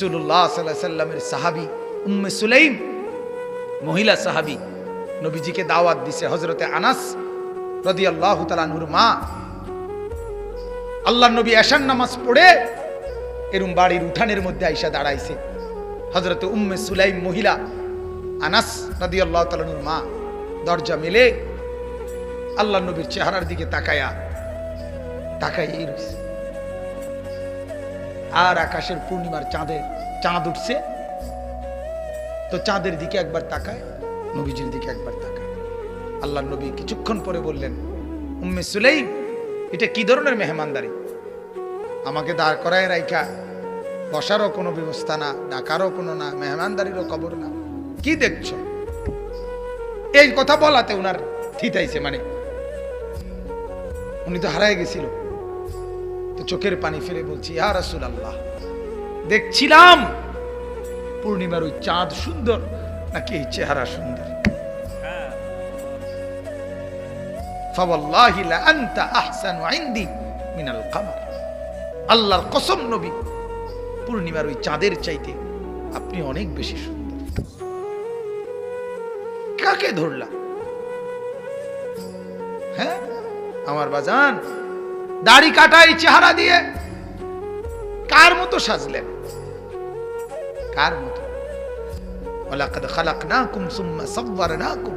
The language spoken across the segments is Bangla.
রাসূলুল্লাহ সাল্লাল্লাহু আলাইহি সাল্লামের সাহাবী উম্মে সুলাইম মহিলা সাহাবী নবীজিকে দাওয়াত দিছে। হযরতে আনাস রাদিয়াল্লাহু তাআলা আনহুর মা আল্লাহর নবী এশার নামাজ পড়ে এরম বাড়ির উঠানের মধ্যে আইসা দাঁড়াইছে। হযরতে উম্মে সুলাইম মহিলা আনাস রাদিয়াল্লাহু তাআলা আনহুর মা দরজা মেলে আল্লাহর নবীর চেহারার দিকে তাকায়া রইছে। আর আকাশের পূর্ণিমার চাঁদ উঠছে, তো চাঁদের দিকে একবার তাকায়, নবীজির দিকে একবার তাকায়। আল্লাহর নবী কিছুক্ষণ পরে বললেন, উম্মে সুলাইম, এটা কি ধরনের মেহমানদারি? আমাকে দাঁড় করায় রাইখা বসারও কোনো ব্যবস্থা না, ডাকারও কোনো না, মেহমানদারিরও খবর না, কি দেখছো? এই কথা বলাতে উনার থিতাইছে, মানে উনি তো হারায় গেছিল। তো চোখের পানি ফেলে বলছি, ইয়া রাসূলুল্লাহ, দেখছিলাম পূর্ণিমার ওই চাঁদ সুন্দর নাকি এই চেহারা সুন্দর। ফাওয়াল্লাহি লা আনতা আহসানু ইনদি মিনাল কমর। আল্লাহর কসম নবী, পূর্ণিমার ওই চাঁদের চাইতে আপনি অনেক বেশি সুন্দর। কাকে ধরলাম? হ্যাঁ আমার বাজান, দাড়ি কাটা এই চেহারা দিয়ে কার মতো সাজলেন? কার মতো? ওয়ালাকাদ খালাকনাকুম সুম্মা সাওয়ারনাকুম।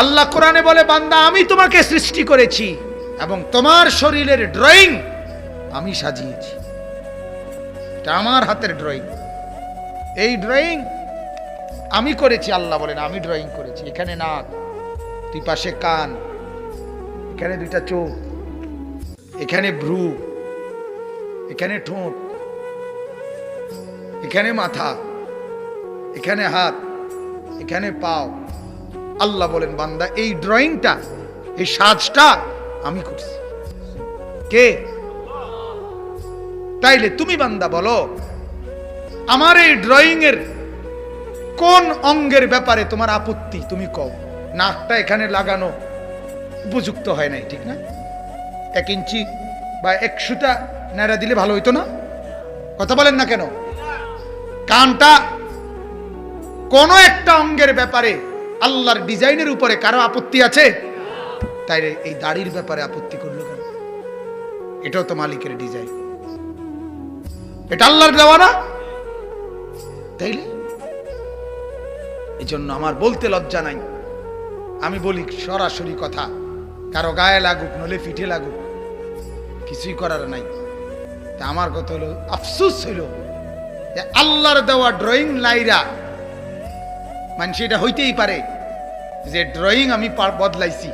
আল্লাহ কোরআনে বলে, বান্দা আমি তোমাকে সৃষ্টি করেছি এবং তোমার শরীরের ড্রয়িং আমি সাজিয়েছি। এটা আমার হাতের ড্রয়িং। এই ড্রয়িং আমি করেছি। আল্লাহ বলেন, আমি ড্রয়িং করেছি। এখানে নাক, দুই পাশে কান, এখানে দুইটা চোখ, এখানে ভ্রু, এখানে ঠোঁট, এখানে মাথা, এখানে হাত, এখানে পাও। আল্লাহ বলেন, বান্দা এই ড্রয়িংটা, এই সাজটা আমি করছি। কে? তাইলে তুমি বান্দা বলো, আমার এই ড্রয়িং এর কোন অঙ্গের ব্যাপারে তোমার আপত্তি? তুমি কও। নাকটা এখানে লাগানো উপযুক্ত হয় নাই, ঠিক না? 1 ইঞ্চি বা 1 সুতা নাড়া দিলে ভালো হইতো না? কথা বলেন না কেন? কানটা, কোন একটা অঙ্গের ব্যাপারে আল্লাহর ডিজাইনের উপরে কারো আপত্তি আছে? তাই এই দাড়ির ব্যাপারে আপত্তি করলো কেন? এটাও তো মালিকের ডিজাইন, এটা আল্লাহর দেওয়া না? তাইলে এই জন্য আমার বলতে লজ্জা নাই। আমি বলি সরাসরি কথা, কারো গায়ে লাগুক নলে পিঠে লাগুক, কিছুই করার নাই। তা আমার কথা হলো, আফসোস হইল যে আল্লাহর দেওয়া ড্রয়িং লাইরা মানুষ এটা হইতেই পারে যে ড্রয়িং আমি বদলাইছি,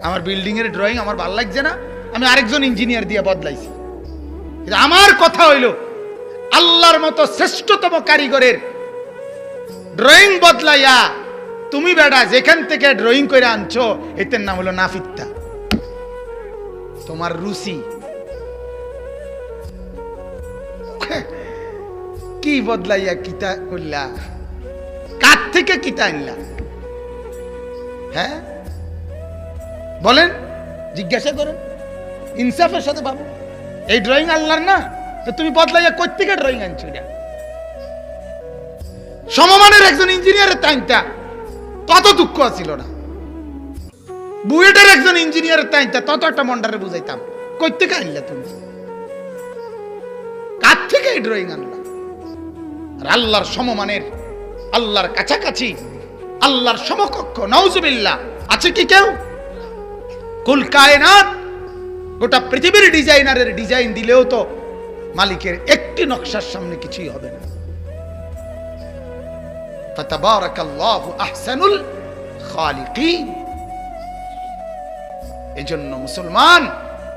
আমার বিল্ডিং এর ড্রয়িং আমার ভালো লাগছে না, আমি আরেকজন ইঞ্জিনিয়ার দিয়ে বদলাইছি। কিন্তু আমার কথা হইল, আল্লাহর মতো শ্রেষ্ঠতম কারিগরের ড্রয়িং বদলাইয়া তুমি বেটা যেখান থেকে ড্রয়িং করে আনছো, এটার নাম হলো নাফিত্তা। তোমার রুচি কি বদলাইয়া কিতা করলা? কার থেকে কিতা আনলা? হ্যাঁ বলেন, জিজ্ঞাসা করেন ইনসাফের সাথে। বাবু এই ড্রয়িং আল্লাহর না, তো তুমি বদলাইয়া কই থেকে ড্রয়িং আনছো? এটা সমমানের একজন ইঞ্জিনিয়ারের তাইনটা তত দুঃখ ছিল না, বুয়েটের একজন ইঞ্জিনিয়ারের তাইনটা তত একটা মন্ডারে বুঝাইতাম। কই থেকে আনলা তুমি? কার থেকে এই ড্রয়িং আনলা? আর আল্লাহর সমমানের, আল্লাহর কাছাকাছি, আল্লাহর সমকক্ষ নাউজুবিল্লাহ আছে কি কেউ? কুল কায়নাত, গোটা পৃথিবীর ডিজাইনারের ডিজাইন দিলেও তো মালিকের একটি নকশার সামনে কিছুই হবে না। ফাতাবারাকাল্লাহু আহসানুল খালিকিন। এজন্য মুসলমান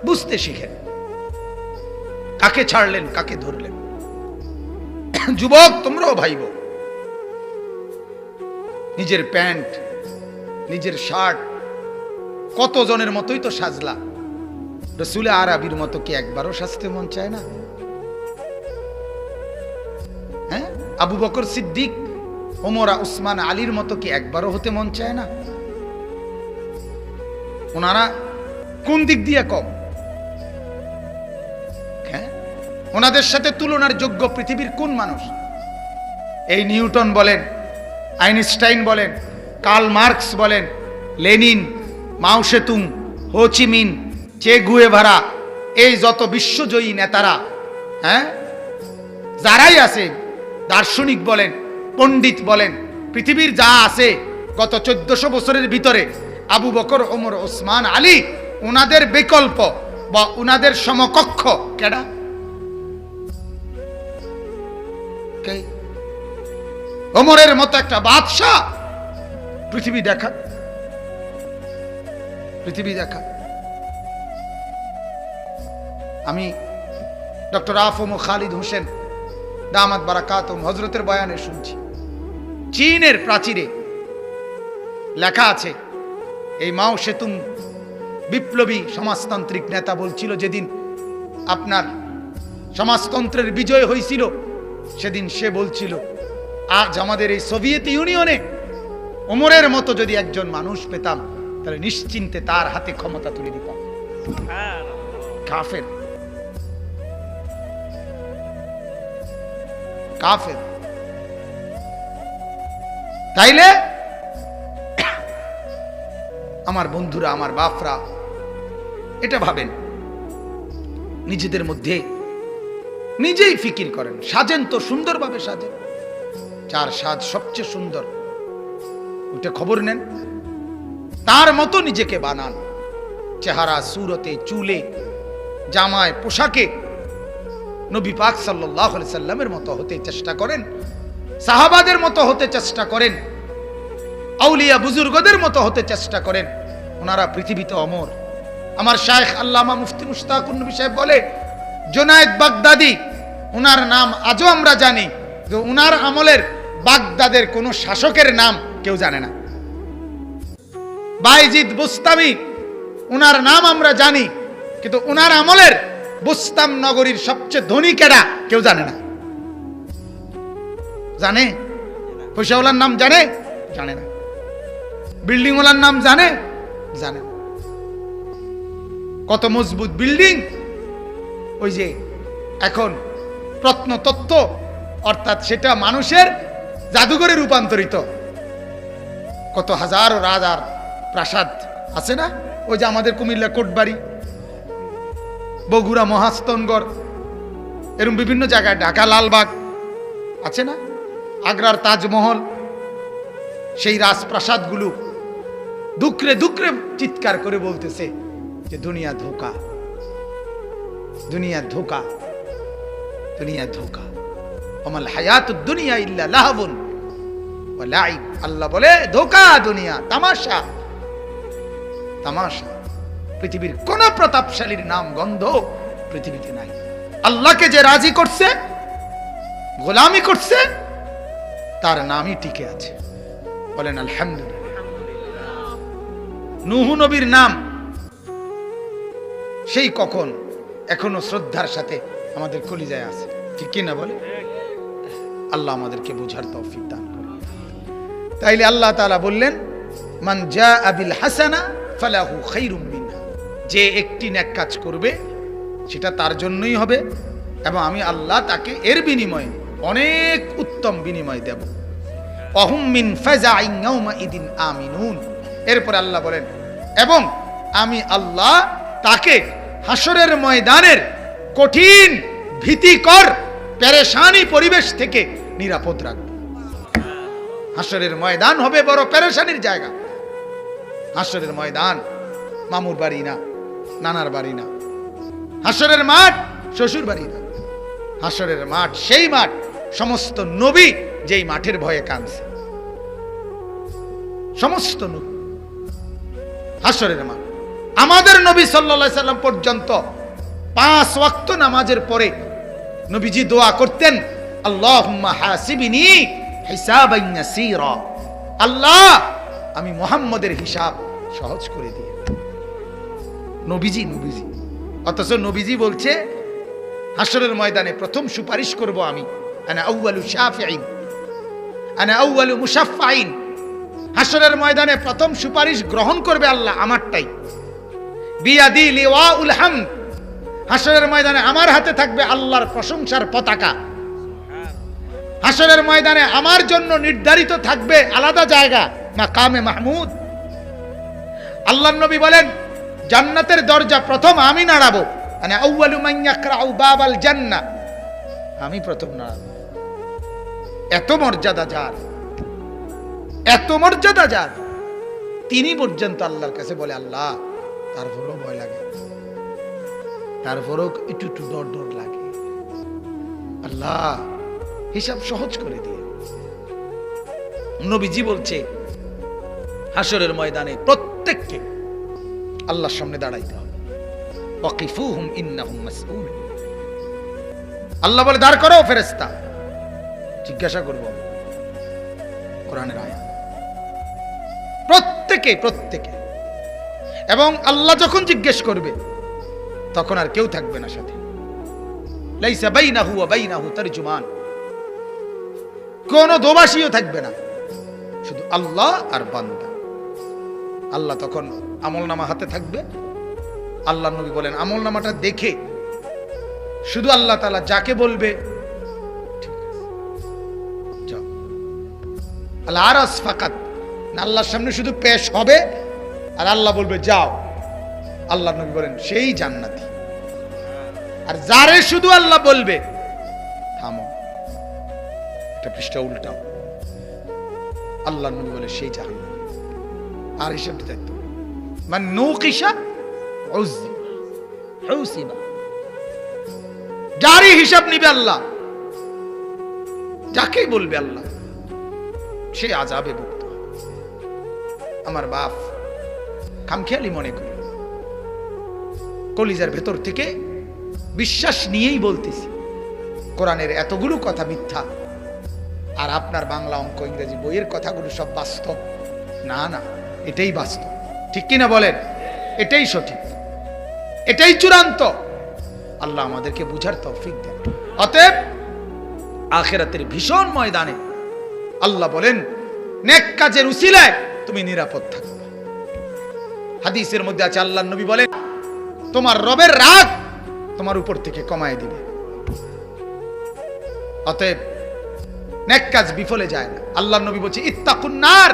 বুঝতে শিখেন, কাকে ছাড়লেন কাকে ধরলেন। যুবক তোমরাও ভাইব, নিজের প্যান্ট, নিজের শার্ট কতজনের মতোই তো সাজলা। রসুল আরবির মতো কি একবারও সাজতে মন চায় না? হ্যাঁ, আবু বকর সিদ্দিক, ওমর, উসমান, আলীর মতো কি একবারও হতে মন চায় না? ওনারা কোন দিক দিয়ে কম? হ্যাঁ, ওনাদের সাথে তুলনার যোগ্য পৃথিবীর কোন মানুষ? এই নিউটন বলেন, আইনস্টাইন বলেন, কার্ল মার্কস বলেন, লেনিন, মাও সেতুং, হো চি মিন, চে গুয়েভারা, এই যত বিশ্বজয়ী নেতারা, হ্যাঁ, যারাই আছে, দার্শনিক বলেন, পণ্ডিত বলেন, পৃথিবীর যা আছে গত 1400 বছরের ভিতরে আবু বকর, ওমর, ওসমান, আলী, ওনাদের বিকল্প বা ওনাদের সমকক্ষ কেডা? কে? ওমরের মতো একটা বাদশাহ পৃথিবী দেখা, পৃথিবী দেখা। আমি ডক্টর আফম খালিদ হোসেন দামাত বারাকাতুম হযরতের বয়ানে শুনছি, চীনের প্রাচীরে লেখা আছে, এই মাও সেতুং বিপ্লবী সমাজতান্ত্রিক নেতা বলছিল, যেদিন আপনার সমাজতন্ত্রের বিজয় হয়েছিল সেদিন সে বলছিল, আজ আমাদের এই সোভিয়েত ইউনিয়নে ওমরের মতো যদি একজন মানুষ পেতাম তাহলে নিশ্চিন্তে তার হাতে ক্ষমতা তুলে দিতাম। কাফের, কাফের। তাইলে আমার বন্ধুরা, আমার বাপরা, এটা ভাবেন, নিজেদের মধ্যে নিজেই ফিকির করেন, সাজেন তো সুন্দরভাবে সাজেন, যার সাজ সবচেয়ে সুন্দর ওটা খবর নেন, তার মতো নিজেকে বানান, চেহারা, সুরতে, চুলে, জামায়, পোশাকে নবী পাক সাল্লাল্লাহু আলাইহি সাল্লামের মতো হতে চেষ্টা করেন, সাহাবাদের মতো হতে চেষ্টা করেন, আউলিয়া বুজুর্গদের মতো হতে চেষ্টা করেন। ওনারা পৃথিবীতে অমর। আমার শায়েখ আল্লামা মুফতি মুশতাকুন নবী সাহেব বলে, জুনায়েদ বাগদাদি, ওনার নাম আজও আমরা জানি, যে ওনার আমলের বাগদাদের কোনো শাসকের নাম কেউ জানে না। বাইজিদ বুস্তামি, ওনার নাম আমরা জানি, কিন্তু ওনার আমলের বুস্তাম নগরীর সবচেয়ে ধনী কেডা কেউ জানে না। জানে? পয়সাওয়ালার নাম জানে? জানে না। বিল্ডিংওয়ালার নাম জানে? জানে না। কত মজবুত বিল্ডিং, ওই যে এখন প্রত্নতত্ত্ব, অর্থাৎ সেটা মানুষের জাদুঘরে রূপান্তরিত, কত হাজার রাজার প্রাসাদ আছে না? ওই যে আমাদের কুমিল্লা কোটবাড়ি, বগুড়া মহাস্তনগড়, এরকম বিভিন্ন জায়গায়, ঢাকা লালবাগ আছে না, আগ্রার তাজমহল, সেই রাজপ্রাসাদগুলো দুকরে দুকরে চিৎকার করে বলতেছে যে দুনিয়া ধোকা, দুনিয়া ধোকা, দুনিয়া ধোকা, ওমাল হায়াতুদ দুনিয়া ইল্লা লাহবুন ওয়া লাইব। আল্লাহ বলে ধোকা, দুনিয়া তামাশা, তামাশা। পৃথিবীর কোন প্রতাপশালীর নাম গন্ধ পৃথিবীতে নাই। আল্লাহকে যে রাজি করছে, গোলামি করছে, তার নামই টিকে আছে। বলেন আলহামদুলিল্লাহ। নূহ নবীর নাম সেই কখন এখনো শ্রদ্ধার সাথে আমাদের কলিজায় আছে, ঠিক কি না বলে? আল্লাহ আমাদেরকে বোঝার তৌফিক দান করে। তাইলে আল্লাহ তাআলা বললেন, মান জাআ বিল হাসানা ফালাহু খায়রুম মিনহা, যে একটি নেক কাজ করবে সেটা তার জন্যই হবে, এবং আমি আল্লাহ তাকে এর বিনিময়ে অনেক উত্তম বিনিময় দেব। ওয়াহুম মিন ফাযাইন ইয়াউমাইদিন আমিনুন। এরপরে আল্লাহ বলেন, এবং আমি আল্লাহ তাকে হাসরের ময়দানের কঠিন ভীতিকর পেরেশানি পরিবেশ থেকে নিরাপদ রাখব। হাসরের ময়দান হবে বড় পেরেশানির জায়গা। হাসরের ময়দান মামুর বাড়ি না, নানার বাড়ি না। হাসরের মাঠ শ্বশুর বাড়ি না। হাসরের মাঠ সেই মাঠ সমস্ত নবী যেই মাঠের ভয়ে কাঁদছে, সমস্ত নবী। হাসরের মাঠ আমাদের নবী সাল্লাল্লাহু আলাইহি সাল্লাম পর্যন্ত 5 ওয়াক্ত নামাজের পরে নবীজি দোয়া করতেন, আল্লাহুম্মা হাসিবনি হিসাবান ইয়াসীরা, আল্লাহ আমি মুহাম্মদের হিসাব সহজ করে দিয়ে। নবীজি, নবীজি। অথচ নবীজি বলছে হাসরের ময়দানে প্রথম সুপারিশ করব আমি, আনা আউয়ালু শাফিঈন, আনা আউয়ালু মুশাফফাইন। হাসরের ময়দানে প্রথম সুপারিশ গ্রহণ করবে আল্লাহ আমারটাই। বিয়াদি লিওয়াউল হামদ, হাসরের ময়দানে আমার হাতে থাকবে আল্লাহর প্রশংসার পতাকা। হাসরের ময়দানে আমার জন্য নির্ধারিত থাকবে আলাদা জায়গা, মাকামে মাহমুদ। আল্লাহর নবী বলেন, জান্নাতের দরজা প্রথম আমি নাড়াবো, মানে আউয়ালু মান ইয়াকরাউ বাবাল জান্নাহ, আমি প্রথম নাড়াবো। এত মর্যাদা যার, এত মর্যাদা যার, তিনি পর্যন্ত আল্লাহর কাছে বলে, আল্লাহ তারপরও ভয় লাগে, তারপরও একটু একটু ডর ডর লাগে, আল্লাহ হিসাব সহজ করে দিয়ে। নবীজি বলছে হাসরের ময়দানে প্রত্যেককে আল্লাহর সামনে দাঁড়াইতে হবে। ওয়াকিফুহুম ইন্নাহুম মাসউল। আল্লাহ বলে, দাঁড় করো ফেরেশতা, জিজ্ঞাসা করব। কোরআনের আয়াত। প্রত্যেকে প্রত্যেকে। এবং আল্লাহ যখন জিজ্ঞেস করবে তখন আর কেউ থাকবে না সাথে। লাইসা বাইনাহু ওয়া বাইনাহু তারজুমান, কোন দোভাষীও থাকবে না, শুধু আল্লাহ আর বান্দা। আল্লাহ তখন আমলনামা হাতে থাকবে। আল্লাহ নবী বলেন, আমলনামাটা দেখে শুধু আল্লাহ তাআলা যাকে বলবে যাও, আল আরাস ফাকাত, আল্লাহর সামনে শুধু পেশ হবে আর আল্লাহ বলবে যাও। আল্লাহ নবী বলেন সেই জান্নাতি। আর যারে শুধু আল্লাহ বলবে থামো, একটা পৃষ্ঠা উল্টাও, আল্লাহ নবী বলে সেই জাহান্নামী। আর হিসাব দিতে মান নুকিশা উযিবা, যারই হিসাব নিবে আল্লাহ, যাকেই বলবে আল্লাহ, সে আযাবে ভুক্ত হবে। আমার বাপ খামখেয়ালি মনে করি, কলিজার ভেতর থেকে বিশ্বাস নিয়েই বলতেছি, কোরআনের এতগুলো কথা মিথ্যা আর আপনার বাংলা অঙ্ক ইংরেজি বইয়ের কথাগুলো সব বাস্তব না। না, এটাই বাস্তব, ঠিক কিনা বলেন? এটাই সঠিক, এটাই চূড়ান্ত। আল্লাহ আমাদেরকে বুঝার তৌফিক দেন। অতএব আখিরাতের ভীষণ ময়দানে আল্লাহ বলেন, নেক কাজের উসিলায় তুমি নিরাপদ থাকবে। হাদিসের মধ্যে আছে, আল্লাহর নবী বলেন, তোমার রবের রাগ তোমার উপর থেকে কমায় দিবে। অতএব নেক কাজ বিফলে যায় না। আল্লাহর নবী বলছে, ইত্তাকুন নার,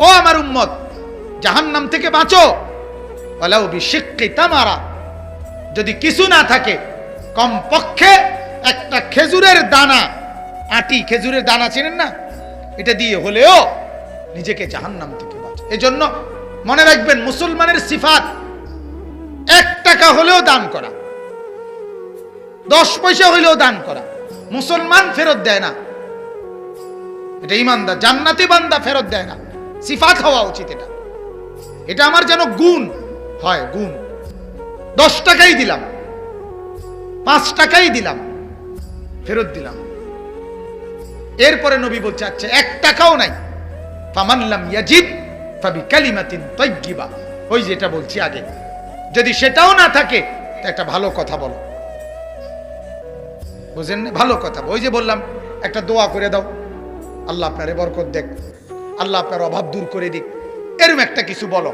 ও আমার উম্মত, জাহান্নাম থেকে বাঁচো, ওয়ালাউ বিশিক্কি তামারা, যদি কিছু না থাকে কমপক্ষে একটা খেজুরের দানা, আটি খেজুরের দানা চেনেন না, এটা দিয়ে হলেও নিজেকে জাহান্নাম থেকে বাঁচো। এজন্য মনে রাখবেন, মুসলমানের সিফাত 1 টাকা হলেও দান করা, 10 পয়সা হলেও দান করা। মুসলমান ফেরত দেয় না, এটা ইমানদার জান্নাতি বান্দা ফেরত দেয় না। সিফাত হওয়া উচিত এটা। এটা আমার যেন গুণ হয়, গুণ। 10 টাকাই দিলাম, 5 টাকাই দিলাম, ফেরত দিলাম। এরপরে নবী বলছে, আচ্ছা 1 টাকাও নাই, ফামান লাম ইয়াজিদ ফাবিকালিমাতিন তাইয়্যিবা, ওই যেটা বলছি আগে, যদি সেটাও না থাকে তো একটা ভালো কথা বলো। বুঝেন না? ভালো কথা। ওই যে বললাম, একটা দোয়া করে দাও, আল্লাহ আপনারে বরকত দেখ, আল্লাহ আপনার অভাব দূর করে দিক, এরকম একটা কিছু বলো,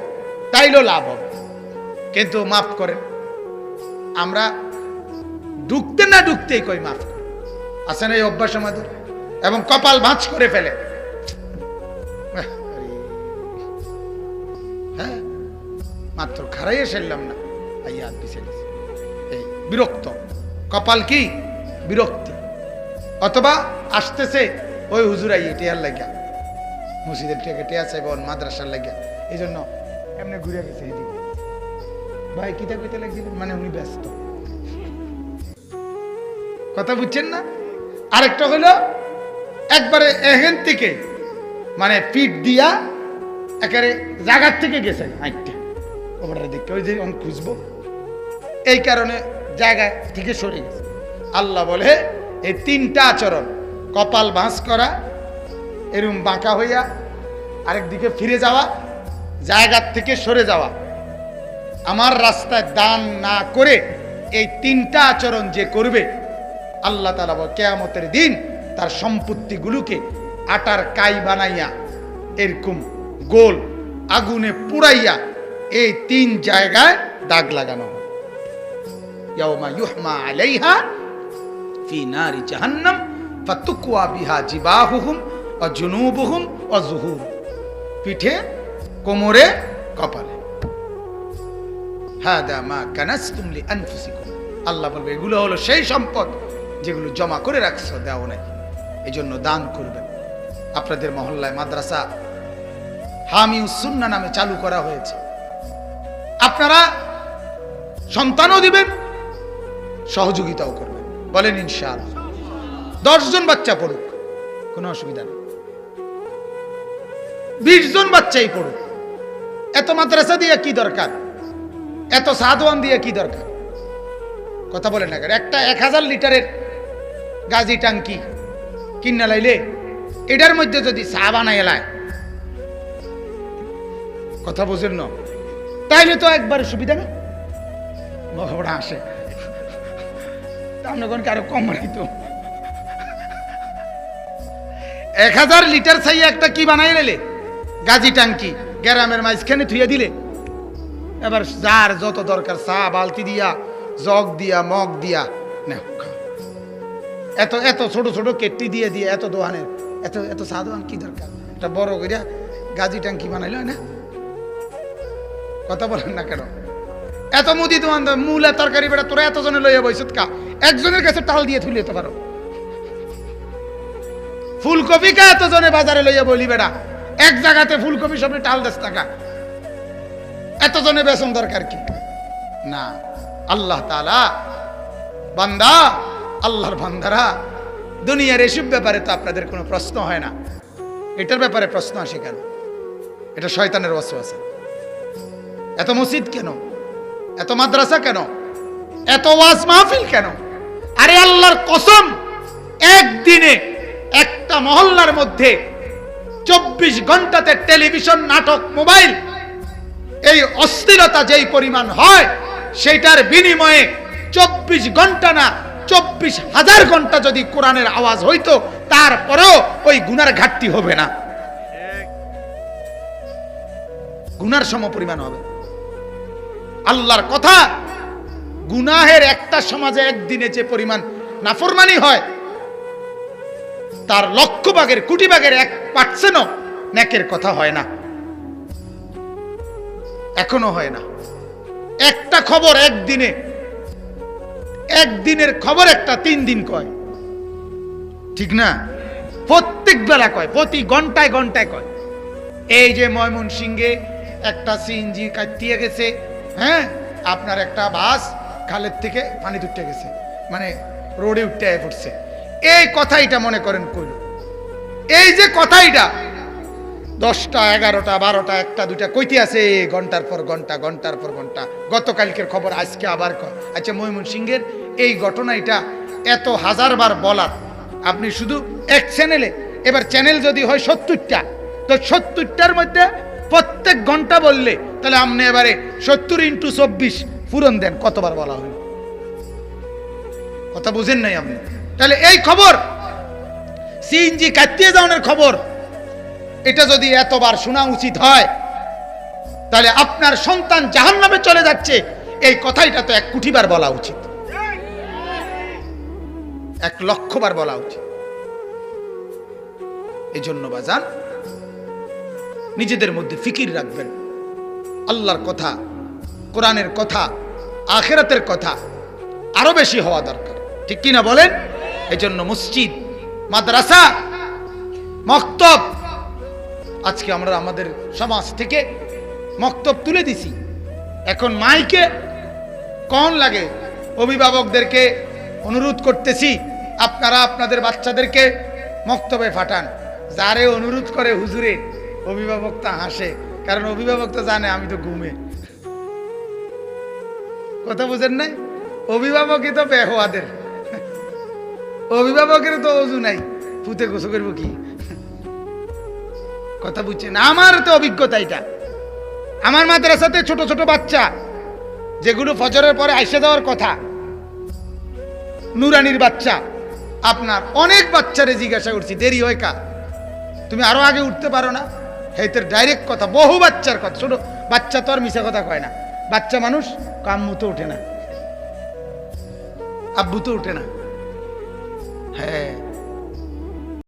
তাইলেও লাভ হবে। কিন্তু মাফ করেন, আমরা ঢুকতে না ঢুকতেই কই মাফ করে, আছে না এই অভ্যাস আমাদের, এবং কপাল ভাঁজ করে ফেলে। হ্যাঁ, মাত্র খারাইয়ে ফেললাম না, হাত পিছিয়ে দিছি, এই বিরক্ত। কপাল কি? বিরক্তি। অথবা আসতেছে ওই হুজুরাই টেয়ার লাগিয়া, মসজিদের টেকে টেয়া চাইব, মাদ্রাসার লাগিয়া, এই জন্য এমনি ঘুরে গেছে এদিকে। ভাই কিতা কইতে লাগছিলেন, মানে উনি ব্যস্ত। কথা বুঝছেন না? আরেকটা হলো একবারে এহেন থেকে, মানে পিঠ দিয়া একেবারে জায়গার থেকে গেছে হাইটটা, ওটা দেখতে ওই যে আমি খুঁজবো, এই কারণে জায়গা থেকে সরে গেছে। আল্লাহ বলে, এই 3টা আচরণ, কপাল ভাঁজ করা, এরম বাঁকা হইয়া আরেকদিকে ফিরে যাওয়া, জায়গার থেকে সরে যাওয়া, আমার রাস্তায় দান না করে এই 3টা আচরণ যে করবে, আল্লাহ তাআলা কিয়ামতের দিন তার সম্পত্তিগুলোকে আটার কাই বানাইয়া এরকম গোল আগুনে পুড়াইয়া এই 3 জায়গায় দাগ লাগানো হয়। ইয়াউমা ইউহমা আলাইহা ফি নারি জাহান্নাম ফাতুকওয়া বিহা জিবাহুহুম ওয়া জুনুবুহুম ওয়া যুহুর, পিঠে, কোমরে, কপালে। হাদা মা কানাসতুম লিআনফুসিকুম, আল্লাহ বলবে এগুলো হলো সেই সম্পদ যেগুলো জমা করে রাখছো, দাও নাই, এজন্য দান করবেন। আপনাদের মহল্লায় মাদ্রাসা হামিউস সুন্নাহ নামে চালু করা হয়েছে, আপনারা সন্তানও দিবেন, সহযোগিতাও করবেন, বলেন ইনশাআল্লাহ। 10 জন বাচ্চা পড়ুক, কোনো অসুবিধা নেই, 20 জন বাচ্চাই পড়ুক, এত মাদ্রাসা দিয়ে কি দরকার, এত সাদওয়ান দিয়ে কি দরকার, কথা বলেন না। একটা 1000 লিটারের গাজি টাঙ্কি কিনা লাইলে এটার মধ্যে যদি চা বানাই এলায়, কথা বুঝেন না, তাইলে তো একবার সুবিধা না, মহড়া আসে আপনাকে আরো কম রাখিত। 1000 লিটার চাইয়া একটা কি বানাই নিলে গাজি টাঙ্কি গ্রামের মাঝখানে থুইয়া দিলে, এবার যার যত দরকার চা বালতি দিয়া, জগ দিয়া, মগ দিয়া নেও, এত এত ছোট ছোট কেট্টি দিয়ে দিয়ে এত দোকানের এত এত চা দোকান কি দরকার, একটা বড় করিয়া গাজি টাঙ্কি বানাইল না, কথা বলেন না কেন? এত মুদি দোকান, মূলা তরকারি বেড়া তোরা এতজনে লইয়া বইসত কা, একজনের কাছে টাল দিয়ে তুলে যেতে পারো। ফুলকপি কা এতজনে বাজারে লইয়া বলি বেড়া, এক জায়গাতে ফুলকপি সবই টাল 10 টাকা, এতজনে বেতন দরকার কি না। আল্লাহ তাআলা বান্দা, আল্লাহর বান্দারা, দুনিয়ার এসব ব্যাপারে তো আপনাদের কোনো প্রশ্ন হয় না, এটার ব্যাপারে প্রশ্ন আসে কেন? এটা শয়তানের ওয়াসওয়াসা। এত মসজিদ কেন, এত মাদ্রাসা কেন, এত ওয়াজ মাহফিল কেন? আরে আল্লাহর কসম, একদিনে একটা মহল্লার মধ্যে 24 ঘন্টাতে টেলিভিশন, নাটক, মোবাইল, এই অস্থিরতা যেই পরিমাণ হয়, সেটার বিনিময়ে 24 ঘন্টা না 24,000 ঘন্টা যদি কোরআনের আওয়াজ হইতো, তারপরেও ওই গুনার ঘাটতি হবে না, গুনার সম পরিমাণ হবে। আল্লাহর কথা, গুনাহের একটা সমাজে একদিনে যে পরিমাণ নাফরমানি হয়, তার লক্ষ ভাগের, কোটি ভাগের 1% নেকের কথা হয় না, এখনো হয় না। একটা খবর একদিনে, একদিনের খবর একটা 3 দিন কয়, ঠিক না? প্রত্যেক বেলা কয়, প্রতি ঘন্টায় ঘন্টায় কয়। এই যে ময়মনসিংহে একটা সিএনজি কাটিয়ে গেছে, হ্যাঁ, আপনার একটা বাস খালের থেকে পানি উঠতে গেছে, মানে রোডে উঠতে পড়ছে, এই কথাইটা মনে করেন কইল, এই যে কথাইটা 10টা 11টা 12টা 1টা 2টা কইতে আছে, ঘন্টার পর ঘন্টা, ঘন্টার পর ঘন্টা। গতকালকের খবর আজকে আবার কয়। আচ্ছা, ময়মনসিংহের এই ঘটনাটা এত হাজারবার বলার, আপনি শুধু এক চ্যানেলে, এবার চ্যানেল যদি হয় 70টা, তো 70টার মধ্যে প্রত্যেক ঘন্টা বললে, তাহলে আপনি এবারে 70 × 24 পূরণ দেন, কতবার বলা হলো? কথা বুঝেন নাই আপনি? তাহলে এই খবর, সিএনজি কাটিয়ে যাওয়ার খবর, এটা যদি এতবার শোনা উচিত হয়, তাহলে আপনার সন্তান জাহান্নামে চলে যাচ্ছে, এই কথাইটা তো 1 কোটি বার বলা উচিত, 1 লক্ষ বার বলা উচিত। এই জন্য বাজান, নিজেদের মধ্যে ফিকির রাখবেন, আল্লাহর কথা, কোরআনের কথা, আখিরাতের কথা আরো বেশি হওয়া দরকার, ঠিক কিনা বলেন? এই জন্য মসজিদ, মাদ্রাসা, মক্তব, আজকে আমরা আমাদের সমাজ থেকে মক্তব তুলে দিছি, এখন মাইকে কোন লাগে, অভিভাবকদেরকে অনুরোধ করতেছি, আপনারা আপনাদের বাচ্চাদেরকে মক্তবে পাঠান। যারে অনুরোধ করে হুজুরে, অভিভাবক তা হাসে, কারণ অভিভাবক তো জানে আমি তো ঘুমে, কথা বুঝেন নাই? অভিভাবকই তো বেহওয়াদের, অভিভাবকের তো অজু নাই, ফুতে গোসল করবো কি, কথা বুঝছেন? আমার তো অভিজ্ঞতা এটা, আমার মাদ্রাসাতে ছোট ছোট বাচ্চা যেগুলো ফজরের পরে আইসা দেওয়ার কথা, নুরানির বাচ্চা, আপনার অনেক বাচ্চারে জিজ্ঞাসা করছি দেরি হয় কা, তুমি আরো আগে উঠতে পারো না? হেতের ডাইরেক্ট কথা, বহু বাচ্চার কথা, ছোট বাচ্চা তো আর মিশা কথা কয় না, বাচ্চা মানুষ কাম মতো ওঠে না, আব্বু তো উঠে না। হ্যাঁ,